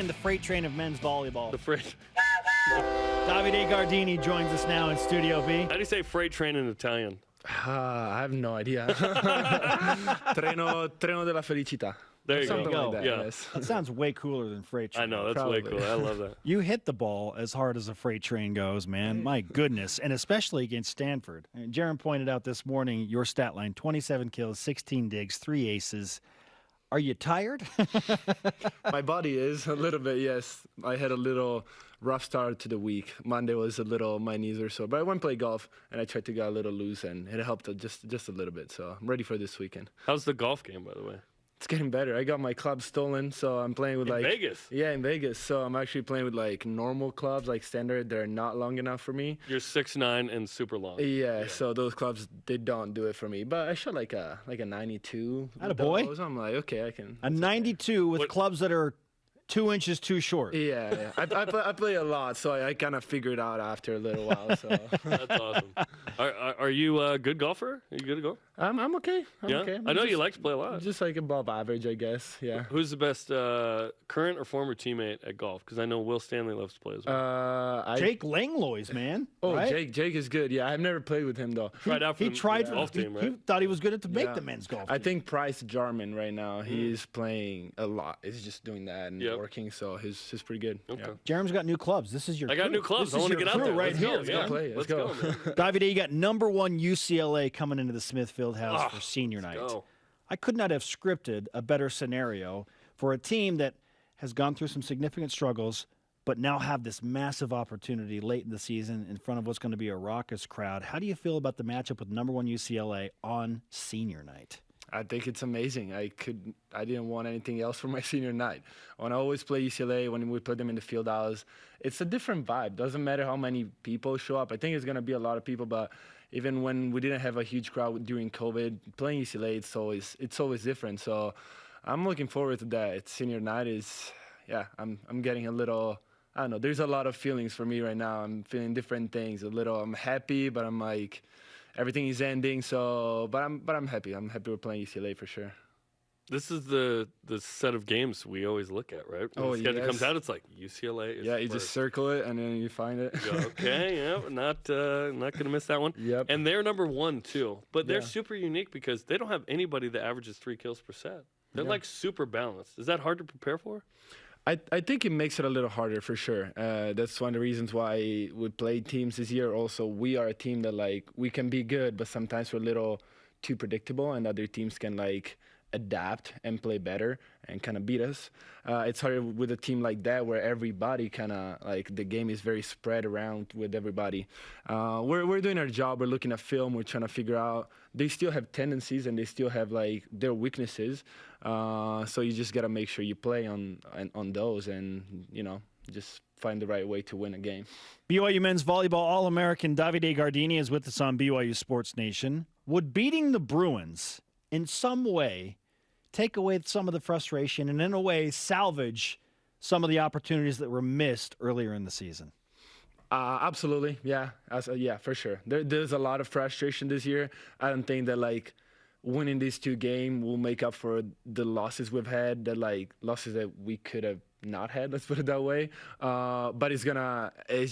the freight train of men's volleyball. The freight. Davide Gardini joins us now in Studio B. How do you say freight train in Italian? I have no idea. Treno della felicità. There you Something go. like that, Yeah. yes. That sounds way cooler than freight train. I know, that's Probably. way cool. I love that. You hit the ball as hard as a freight train goes, man. My goodness. And especially against Stanford. And Jaron pointed out this morning your stat line, 27 kills, 16 digs, 3 aces. Are you tired? My body is a little bit, yes. I had a little rough start to the week. Monday was my knees are sore. But I went play golf, and I tried to get a little loose, and it helped just a little bit. So I'm ready for this weekend. How's the golf game, by the way? It's getting better. I got my clubs stolen, so I'm playing with In Vegas? Yeah, in Vegas. So I'm actually playing with like normal clubs, like standard. They're not long enough for me. You're 6'9" and super long. Yeah, so those clubs, they don't do it for me. But I shot like a 92. Attaboy. Those. I'm like, okay, I can. A 92 with What- clubs that are 2 inches too short. Yeah. I play a lot, so I kind of figured out after a little while. So That's awesome. Are you a good golfer? Are you good to go? I'm okay. I'm Yeah? okay. I know you like to play a lot. Just like above average, I guess. Yeah. Who's the best current or former teammate at golf? Because I know Will Stanley loves to play as well. Jake Langlois, man. Oh, right? Jake is good. Yeah, I've never played with him though. Tried out for He the tried golf he, team, he right? thought he was good to make Yeah. the men's golf I team. think Price Jarman right now, he is playing a lot. He's just doing that and Yep. working, so he's pretty good. Okay. Yeah. Jerem's got new clubs. This is your I got crew. new clubs. This I is want to your get out crew there. right Let's here. go. Let's go play. Let's go. man. Davide, you got number 1 UCLA coming into the Smith Fieldhouse Ah, for senior night. go. I could not have scripted a better scenario for a team that has gone through some significant struggles, but now have this massive opportunity late in the season in front of what's going to be a raucous crowd. How do you feel about the matchup with number 1 UCLA on senior night? I think it's amazing. I didn't want anything else for my senior night. When I always play UCLA, when we put them in the field house, it's a different vibe. Doesn't matter how many people show up. I think it's gonna be a lot of people, but even when we didn't have a huge crowd during COVID, playing UCLA, it's always different. So I'm looking forward to that. It's senior night is, yeah. I'm getting a little. I don't know. There's a lot of feelings for me right now. I'm feeling different things. I'm happy, but I'm like. Everything is ending, so but I'm happy. I'm happy we're playing UCLA for sure. This is the set of games we always look at, right? When Oh, the schedule yes. comes out, it's like UCLA is Yeah, you just first. circle it and then you find it. Go, okay, yeah, not gonna miss that one. Yep. And they're number 1 too, but they're Yeah. super unique because they don't have anybody that averages 3 kills per set. They're Yeah. like super balanced. Is that hard to prepare for? I think it makes it a little harder for sure. That's one of the reasons why we play teams this year. Also, we are a team that like we can be good, but sometimes we're a little too predictable, and other teams can like adapt and play better and kind of beat us. It's harder with a team like that where everybody kind of like the game is very spread around with everybody. We're doing our job. We're looking at film. We're trying to figure out. They still have tendencies and they still have like their weaknesses. So you just gotta make sure you play on those and just find the right way to win a game. BYU men's volleyball All-American Davide Gardini is with us on BYU Sports Nation. Would beating the Bruins in some way take away some of the frustration and in a way salvage some of the opportunities that were missed earlier in the season? Absolutely, yeah, yeah, for sure. There's a lot of frustration this year. I don't think that like winning these 2 games will make up for the losses we've had, the like losses that we could have not had. Let's put it that way. But it's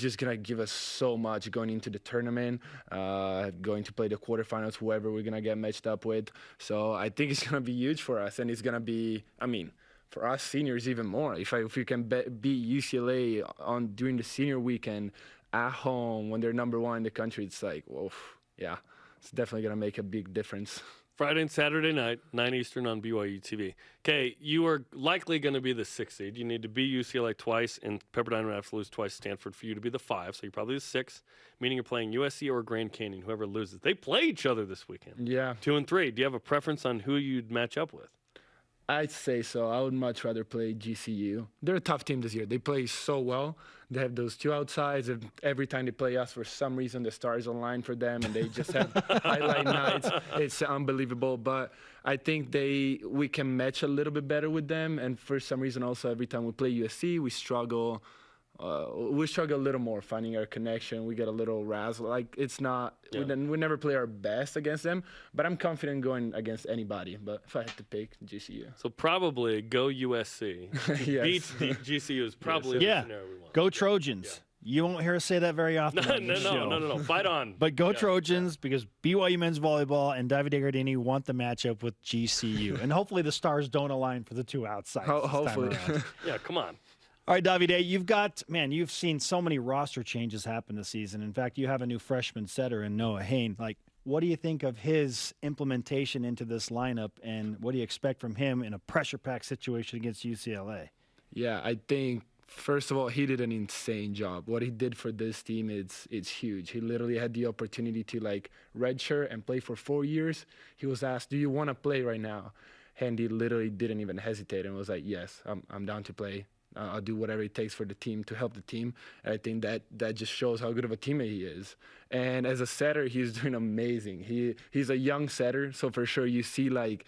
just gonna give us so much going into the tournament, going to play the quarterfinals, whoever we're gonna get matched up with. So I think it's gonna be huge for us, and it's gonna be. I mean. For us seniors, even more. If we can beat UCLA during the senior weekend at home when they're number 1 in the country, it's like, whoa, yeah, it's definitely gonna make a big difference. Friday and Saturday night, 9 Eastern on BYU TV. Okay, you are likely going to be the 6th seed. You need to beat UCLA twice, and Pepperdine would have to lose twice to Stanford for you to be the 5. So you're probably the 6th, meaning you're playing USC or Grand Canyon, whoever loses. They play each other this weekend. Yeah. 2 and 3. Do you have a preference on who you'd match up with? I'd say so. I would much rather play GCU. They're a tough team this year. They play so well. They have those 2 outsides. And every time they play us, for some reason, the stars align for them, and they just have highlight nights. It's unbelievable. But I think we can match a little bit better with them. And for some reason, also, every time we play USC, we struggle we struggle a little more finding our connection. We get a little razzle. Like it's not. We never play our best against them. But I'm confident going against anybody. But if I had to pick, GCU. So probably go USC. Beat GCU is probably the scenario we want. Go Trojans. You won't hear us say that very often. No. Fight on. But go Trojans because BYU men's volleyball and Davide Gardini want the matchup with GCU. And hopefully the stars don't align for the two outsides. Hopefully. Yeah, come on. All right, Davide, you've seen so many roster changes happen this season. In fact, you have a new freshman setter in Noah Hain. Like, what do you think of his implementation into this lineup, and what do you expect from him in a pressure-packed situation against UCLA? Yeah, I think, first of all, he did an insane job. What he did for this team, it's huge. He literally had the opportunity to, like, redshirt and play for 4 years. He was asked, do you want to play right now? And he literally didn't even hesitate and was like, yes, I'm down to play. I'll do whatever it takes for the team to help the team. And I think that just shows how good of a teammate he is. And as a setter, he's doing amazing. He's a young setter, so for sure you see like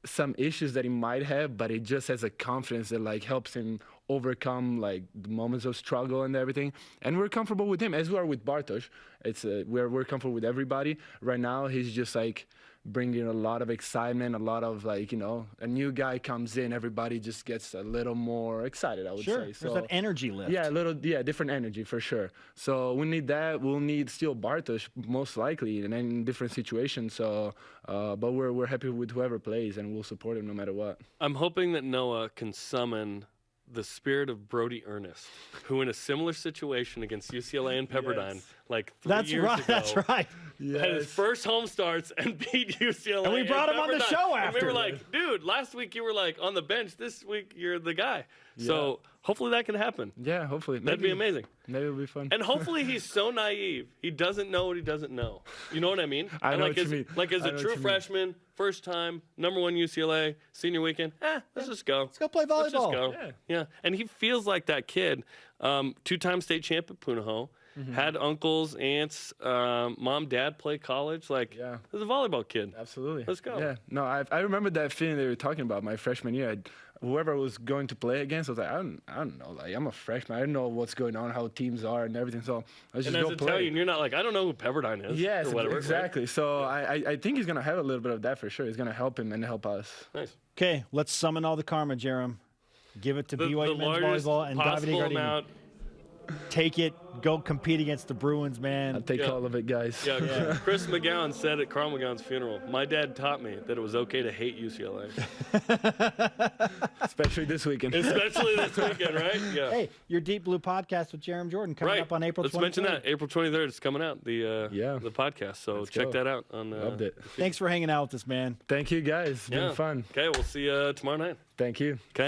some issues that he might have, but he just has a confidence that like helps him overcome like the moments of struggle and everything. And we're comfortable with him as we are with Bartosz. It's we're comfortable with everybody. Right now, he's just like bringing a lot of excitement, a lot of like, you know, a new guy comes in, everybody just gets a little more excited, I would say. So there's that energy lift. Yeah, different energy for sure. So we need that. We'll need still Bartosz most likely and in different situations. So, but we're happy with whoever plays and we'll support him no matter what. I'm hoping that Noah can summon the spirit of Brody Ernest, who in a similar situation against UCLA and Pepperdine, like 3 years ago, that's right. Had his first home starts and beat UCLA. And we brought him on the show after. And we were like, dude, last week you were like on the bench. This week you're the guy. Yeah. So hopefully that can happen. Yeah, hopefully. That'd be amazing. Maybe it'll be fun. And hopefully he's so naive, he doesn't know what he doesn't know. You know what I mean? I know what you mean. Like as a true freshman, first time, #1 UCLA, senior weekend, let's just go. Let's go play volleyball. Let's just go. Yeah. And he feels like that kid, 2-time state champ at Punahou. Had uncles, aunts, mom, dad play college. Like, he's a volleyball kid. Absolutely. Let's go. Yeah. No, I remember that feeling they were talking about my freshman year. Whoever I was going to play against, I was like, I don't know. Like, I'm a freshman. I don't know what's going on, how teams are and everything. So let's just go play. And as Italian, you're not like, I don't know who Pepperdine is. Yes, or whatever, exactly. Right? So I think he's going to have a little bit of that for sure. He's going to help him and help us. Nice. Okay, let's summon all the karma, Jerem. Give it to BYU men's volleyball and Davide Gardini. Take it. Go compete against the Bruins, man. I'll take all of it, guys. Yeah. Chris McGowan said at Carl McGowan's funeral, my dad taught me that it was okay to hate UCLA. Especially this weekend. Especially this weekend, right? Yeah. Hey, your Deep Blue podcast with Jerem Jordan coming up on April 23rd. Let's mention that. April 23rd is coming out, the podcast. So check that out. Loved it. Thanks for hanging out with us, man. Thank you, guys. It's been fun. Okay, we'll see you tomorrow night. Thank you. Okay.